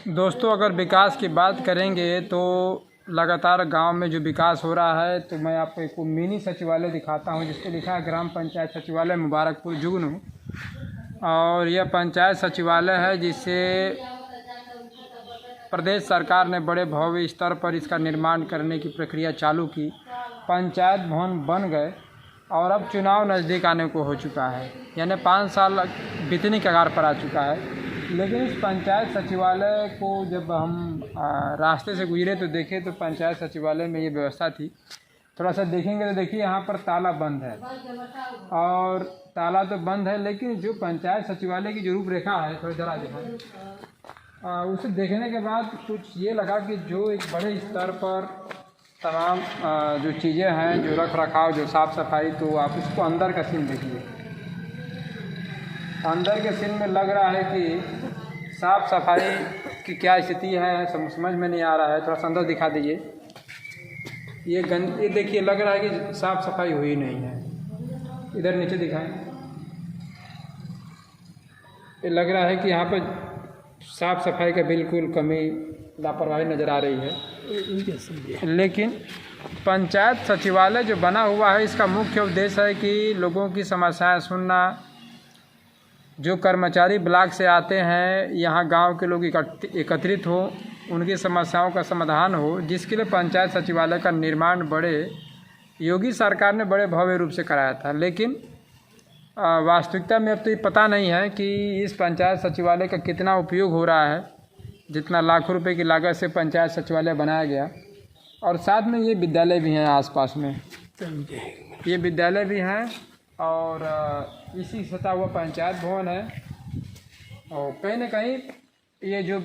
दोस्तों, अगर विकास की बात करेंगे तो लगातार गांव में जो विकास हो रहा है, तो मैं आपको एक मिनी सचिवालय दिखाता हूं जिस पे लिखा है ग्राम पंचायत सचिवालय मुबारकपुर जुगनू। और यह पंचायत सचिवालय है जिसे प्रदेश सरकार ने बड़े भव्य स्तर पर इसका निर्माण करने की प्रक्रिया चालू की। पंचायत भवन बन गए और अब चुनाव नज़दीक आने को हो चुका है, यानी 5 साल बीतने की कगार पर आ चुका है। लेकिन इस पंचायत सचिवालय को जब हम रास्ते से गुजरे तो देखे तो पंचायत सचिवालय में ये व्यवस्था थी। थोड़ा सा देखेंगे तो देखिए यहाँ पर ताला बंद है, और ताला तो बंद है लेकिन जो पंचायत सचिवालय की जो रूपरेखा है, थोड़ी जरा दिखाएं, उसे देखने के बाद कुछ ये लगा कि जो एक बड़े स्तर पर तमाम जो चीज़ें हैं, जो रख रखाव, जो साफ़ सफाई, तो आप इसको अंदर का सीन देखिए। अंदर के सीन में लग रहा है कि साफ़ सफाई की क्या स्थिति है, समझ में नहीं आ रहा है। थोड़ा सा अंदर दिखा दीजिए। ये देखिए, लग रहा है कि साफ़ सफाई हुई नहीं है। इधर नीचे दिखाएं, ये लग रहा है कि यहाँ पर साफ़ सफाई का बिल्कुल कमी, लापरवाही नज़र आ रही है। लेकिन पंचायत सचिवालय जो बना हुआ है, इसका मुख्य उद्देश्य है कि लोगों की समस्याएं सुनना। जो कर्मचारी ब्लॉक से आते हैं, यहाँ गांव के लोग एकत्रित हो, उनकी समस्याओं का समाधान हो, जिसके लिए पंचायत सचिवालय का निर्माण बड़े योगी सरकार ने बड़े भव्य रूप से कराया था। लेकिन वास्तविकता में अब तो ये पता नहीं है कि इस पंचायत सचिवालय का कितना उपयोग हो रहा है, जितना लाखों रुपए की लागत से पंचायत सचिवालय बनाया गया। और साथ में ये विद्यालय भी हैं, आसपास में ये विद्यालय भी हैं, और इसी सटा हुआ पंचायत भवन है। और कहीं ना कहीं ये जो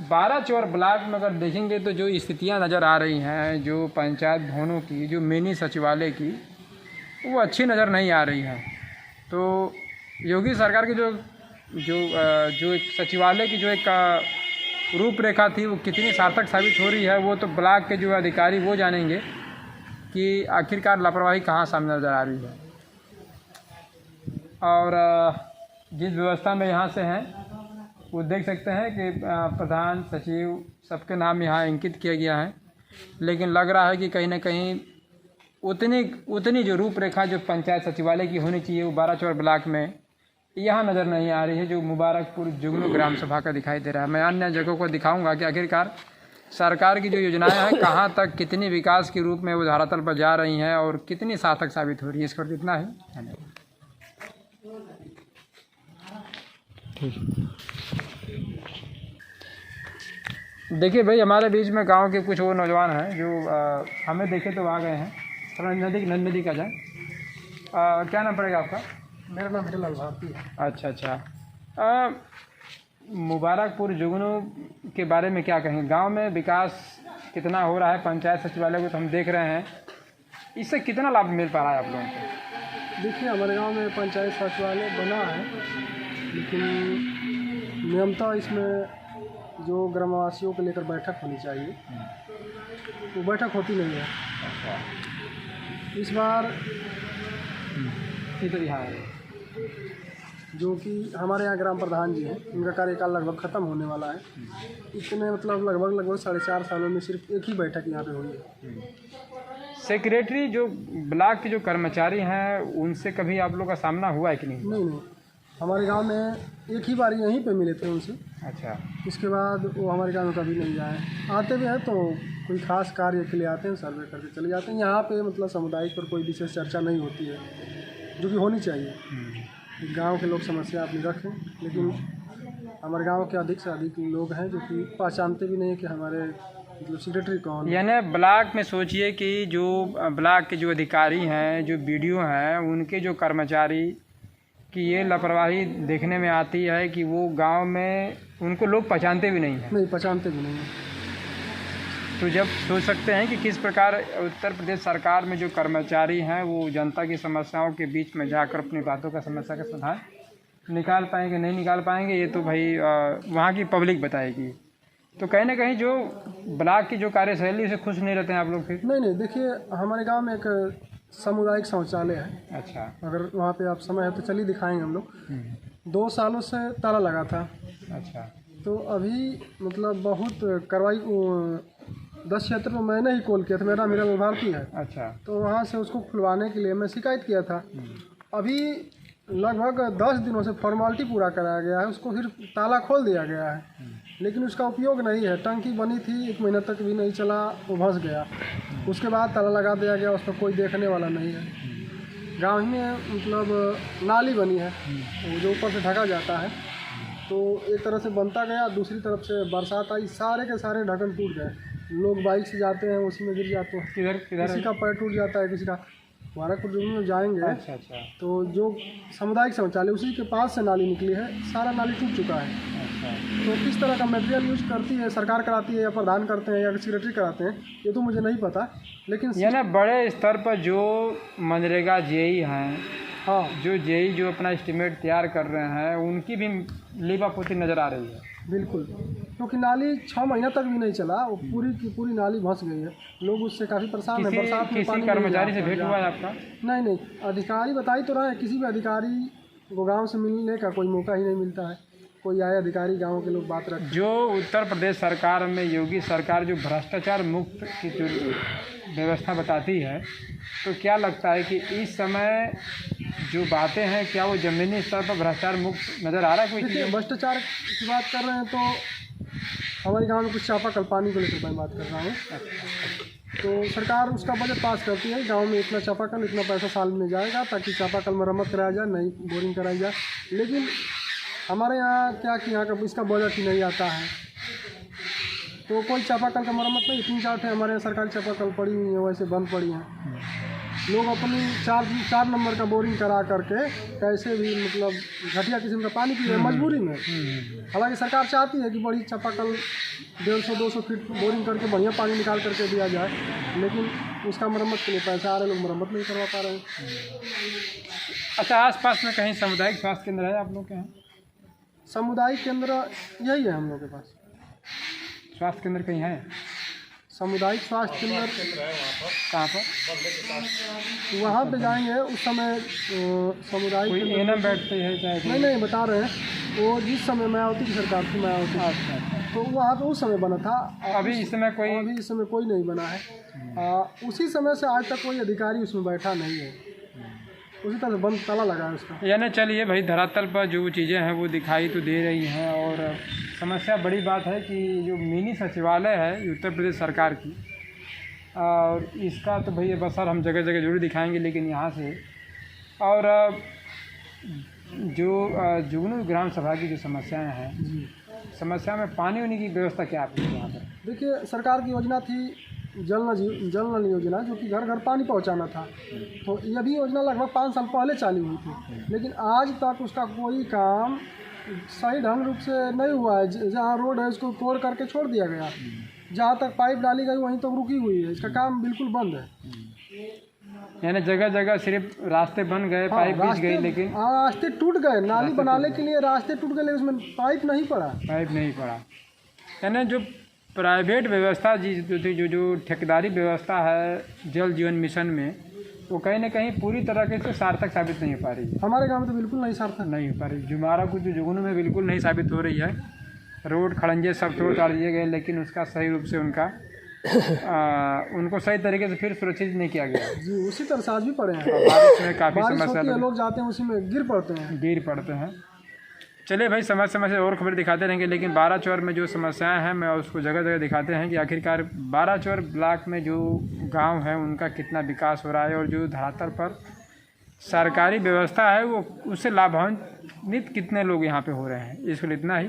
12 चौर ब्लॉक में अगर देखेंगे तो जो स्थितियां नज़र आ रही हैं, जो पंचायत भवनों की, जो मिनी सचिवालय की, वो अच्छी नज़र नहीं आ रही है। तो योगी सरकार की जो एक सचिवालय की जो एक रूपरेखा थी, वो कितनी सार्थक साबित हो रही है, वो तो ब्लॉक के जो अधिकारी वो जानेंगे कि आखिरकार लापरवाही कहाँ सामने नज़र आ रही है। और जिस व्यवस्था में यहाँ से हैं, वो देख सकते हैं कि प्रधान सचिव सबके नाम यहाँ अंकित किया गया है। लेकिन लग रहा है कि कहीं ना कहीं उतनी जो रूपरेखा जो पंचायत सचिवालय की होनी चाहिए, वो 12 चौर ब्लॉक में यहाँ नज़र नहीं आ रही है, जो मुबारकपुर जुगनू ग्राम सभा का दिखाई दे रहा है। मैं अन्य जगहों को दिखाऊंगा कि आखिरकार सरकार की जो योजनाएं हैं, कहाँ तक, कितनी विकास के रूप में वो धरातल पर जा रही हैं और कितनी सार्थक साबित हो रही है। इस पर इतना है। देखिए भाई, हमारे बीच में गांव के कुछ वो नौजवान हैं जो हमें देखे तो आ गए हैं। थोड़ा नदी का जाए। क्या नाम पड़ेगा आपका? मेरा नाम हिटलाल भारती है। अच्छा। मुबारकपुर जुगनू के बारे में क्या कहें? गांव में विकास कितना हो रहा है? पंचायत सचिवालय को तो हम देख रहे हैं, इससे कितना लाभ मिल पा रहा है आप लोगों को? देखिए, हमारे गांव में पंचायत सचिवालय बना है, लेकिन नियमतः इसमें जो ग्रामवासियों को लेकर बैठक होनी चाहिए, वो बैठक होती नहीं है। इस बार इधर यहाँ है, जो कि हमारे यहाँ ग्राम प्रधान जी हैं, उनका कार्यकाल लगभग ख़त्म होने वाला है। इतने लगभग 4.5 सालों में सिर्फ एक ही बैठक यहाँ पे हुई है। सेक्रेटरी जो ब्लॉक के जो कर्मचारी हैं, उनसे कभी आप लोग का सामना हुआ है कि नहीं? नहीं, हमारे गांव में एक ही बार यहीं पे मिले थे उनसे। अच्छा। इसके बाद वो हमारे गांव में कभी नहीं जाए। आते भी हैं तो कोई खास कार्य के लिए आते हैं, सर्वे करके चले जाते हैं। यहाँ पे मतलब सामुदायिक पर कोई विशेष चर्चा नहीं होती है, जो कि होनी चाहिए। गांव के लोग समस्या अपनी रखें, लेकिन हमारे गांव के अधिक से अधिक लोग हैं जो कि पहचानते भी नहीं है कि हमारे मतलब सेक्रेटरी कौन है। यानी ब्लॉक में सोचिए कि जो ब्लॉक के जो अधिकारी हैं, जो BDO हैं, उनके जो कर्मचारी की ये लापरवाही देखने में आती है कि वो गांव में उनको लोग पहचानते भी नहीं हैं। नहीं, पहचानते भी नहीं हैं। तो जब सोच सकते हैं कि किस प्रकार उत्तर प्रदेश सरकार में जो कर्मचारी हैं, वो जनता की समस्याओं के बीच में जाकर अपनी बातों का, समस्या का समाधान निकाल पाएंगे, नहीं निकाल पाएंगे, ये तो भाई वहाँ की पब्लिक बताएगी। तो कहीं ना कहीं जो ब्लॉक की जो कार्यशैली से खुश नहीं रहते हैं आप लोग फिर? नहीं, देखिए, हमारे गांव में एक सामुदायिक शौचालय है। अच्छा। अगर वहाँ पे आप समय है तो चलिए दिखाएंगे हम लोग। 2 सालों से ताला लगा था। अच्छा। तो अभी मतलब बहुत कार्रवाई 10 क्षेत्र में मैंने ही कॉल किया था, मेरा भारती है। अच्छा। तो वहाँ से उसको खुलवाने के लिए मैं शिकायत किया था। अभी लगभग 10 दिनों से फॉर्मेलिटी पूरा कराया गया है, उसको फिर ताला खोल दिया गया है, लेकिन उसका उपयोग नहीं है। टंकी बनी थी, 1 महीना तक भी नहीं चला, वो धंस गया। उसके बाद ताला लगा दिया गया, उस पर कोई देखने वाला नहीं है। गाँव में मतलब नाली बनी है, वो जो ऊपर से ढका जाता है, तो एक तरह से बनता गया, दूसरी तरफ से बरसात आई, सारे के सारे ढक्कन टूट गए। लोग बाइक से जाते हैं, उसी में गिर जाते हैं। किसी का पैर टूट जाता है, किसी का। वाराकुट में जाएंगे। अच्छा। तो जो सामुदायिक शौचालय उसी के पास से नाली निकली है, सारा नाली टूट चुका है। अच्छा। तो किस तरह का मटेरियल यूज करती है सरकार, कराती है या प्रधान करते हैं या सेक्रेटरी कराते हैं, ये तो मुझे नहीं पता। लेकिन यानी बड़े स्तर पर जो मनरेगा जेई हैं, हाँ, जो जेई जो अपना एस्टीमेट तैयार कर रहे हैं, उनकी भी लीपापोती नज़र आ रही है। बिल्कुल, क्योंकि नाली 6 महीना तक भी नहीं चला, वो पूरी की पूरी नाली धंस गई है। लोग उससे काफ़ी परेशान हैं। बरसात में किसी कर्मचारी से भेंट हुआ है आपका? नहीं, अधिकारी बताई तो रहे हैं, किसी भी अधिकारी को गांव से मिलने का कोई मौका ही नहीं मिलता है। कोई आए अधिकारी, गांव के लोग बात रखते। जो उत्तर प्रदेश सरकार में योगी सरकार जो भ्रष्टाचार मुक्त की जो व्यवस्था बताती है, तो क्या लगता है कि इस समय जो बातें हैं, क्या वो ज़मीनी स्तर पर भ्रष्टाचार मुक्त नज़र आ रहा है? कोई देखिए, भ्रष्टाचार की बात कर रहे हैं तो हमारे गांव में कुछ चापाकल पानी को लेकर मैं बात कर रहा हूँ। तो सरकार उसका बजट पास करती है, गांव में इतना चापाकल, इतना पैसा साल में जाएगा ताकि चापाकल मरम्मत कराया जाए, नई बोरिंग कराई जाए। लेकिन हमारे यहाँ क्या कि यहाँ का इसका बजट ही नहीं आता है, तो कोई चापाकल का मरम्मत नहीं। 3-4 हमारे यहाँ सरकारी चापाकल पड़ी हुई है, वैसे बंद पड़ी हैं। लोग अपनी 4 नंबर का बोरिंग करा करके कैसे भी मतलब घटिया किस्म का पानी पी रहे हैं मजबूरी में। हालांकि सरकार चाहती है कि बड़ी चापाकल 150-200 फीट बोरिंग करके बढ़िया पानी निकाल करके दिया जाए, लेकिन उसका मरम्मत के लिए पैसा आ रहे, लोग मरम्मत नहीं करवा पा रहे हैं। अच्छा, आसपास में कहीं सामुदायिक स्वास्थ्य केंद्र है आप लोग के यहाँ? सामुदायिक केंद्र यही है हम लोग के पास। स्वास्थ्य केंद्र कहीं है? सामुदायिक स्वास्थ्य केंद्र कहाँ पर? वहाँ पे जाएंगे उस समय सामुदायिक कोई एएनएम बैठते हैं चाहे? नहीं बता रहे हैं, वो जिस समय मायावती की सरकार थी, मायावती, अच्छा। तो वहाँ पे उस समय बना था। अभी इस समय कोई नहीं बना है। उसी समय से आज तक कोई अधिकारी उसमें बैठा नहीं है, उसी तरह से बंद ताला लगा है उसका। यानी चलिए भाई, धरातल पर जो चीज़ें हैं वो दिखाई तो दे रही हैं, और समस्या बड़ी बात है कि जो मिनी सचिवालय है उत्तर प्रदेश सरकार की, और इसका तो भैया बसर हम जगह जगह जरूर दिखाएंगे, लेकिन यहाँ से और जो जुगनू ग्राम सभा की जो समस्याएं हैं, समस्या में पानी वानी की व्यवस्था क्या आपकी यहाँ पर? देखिए, सरकार की योजना थी जल नल योजना, जो कि घर घर पानी पहुंचाना था। तो यह भी योजना लगभग 5 साल पहले चालू हुई थी, लेकिन आज तक उसका कोई काम सही ढंग रूप से नहीं हुआ है। जहाँ रोड है उसको तोड़ करके छोड़ दिया गया, जहाँ तक पाइप डाली गई वहीं तक रुकी हुई है, इसका काम बिल्कुल बंद है। यानी जगह जगह सिर्फ रास्ते बन गए, पाइप बिछ गई, लेकिन रास्ते टूट गए। नाली बनाने के लिए रास्ते टूट गए, लेकिन उसमें पाइप नहीं पड़ा। यानी जो प्राइवेट व्यवस्था जो ठेकेदारी व्यवस्था है जल जीवन मिशन में, वो कहीं ना कहीं पूरी तरीके से सार्थक साबित नहीं हो पा रही है। हमारे गांव में तो बिल्कुल नहीं सार्थक नहीं हो पा रही। जुमारा कुछ जुगनू में बिल्कुल नहीं साबित हो रही है। रोड खड़ंजे सब तोड़ ताड़ दिए गए, लेकिन उसका सही रूप से उनको सही तरीके से फिर सुरक्षित नहीं किया गया जी। उसी तरह से आज भी पड़े हैं। बारिश में काफ़ी समस्या, लोग जाते हैं उसी में गिर पड़ते हैं। चलिए भाई, समय समय से और खबर दिखाते रहेंगे, लेकिन 12 चौर में जो समस्याएं हैं मैं उसको जगह जगह दिखाते हैं कि आखिरकार 12 चौर ब्लॉक में जो गांव है उनका कितना विकास हो रहा है, और जो धरातल पर सरकारी व्यवस्था है वो उससे लाभान्वित कितने लोग यहाँ पे हो रहे हैं। इसके लिए इतना ही।